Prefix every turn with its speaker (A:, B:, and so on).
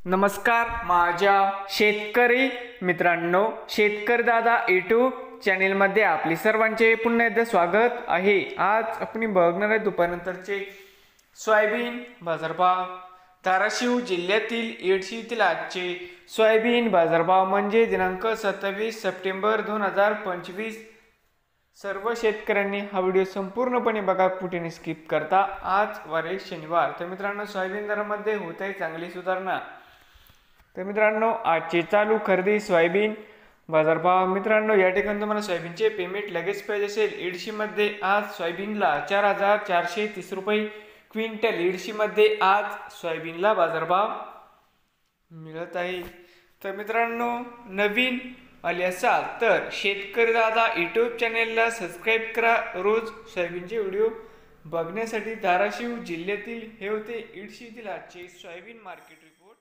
A: नमस्कार माझ्या शेतकरी मित्रांनो, शेतकरी दादा यूट्यूब चॅनेलमध्ये आपले सर्वांचे पुन्हा एकदा स्वागत आहे। आज आपण बघणार आहे दुपारनंतरचे सोयाबीन बाजारभाव। धाराशिव जिल्ह्यातील येडशी येथील आजचे सोयाबीन बाजारभाव म्हणजे दिनांक 27 सप्टेंबर 2025। सर्व शेतकऱ्यांनी हा व्हिडिओ संपूर्णपणे बघा, कुठे स्किप करता। आज वार शनिवार। तर मित्रांनो, सोयाबीन दरामध्ये होत आहे चांगली सुधारणा। तर मित्रांनो, आजचे चालू खरेदी सोयाबीन बाजारभाव। मित्रांनो, या ठिकाणी तुम्हाला सोयाबीनचे पेमेंट लगेच पाहिजे असेल, येडशीमध्ये आज सोयाबीनला 4430 रुपये क्विंटल। येडशीमध्ये आज सोयाबीनला बाजारभाव मिळत आहे। तर मित्रांनो, नवीन आले असाल तर शेतकरी दादा यूट्यूब चॅनेलला सबस्क्राईब करा। रोज सोयाबीनचे व्हिडिओ बघण्यासाठी। धाराशिव जिल्ह्यातील हे होते येडशी येथील आजचे सोयाबीन मार्केट रिपोर्ट।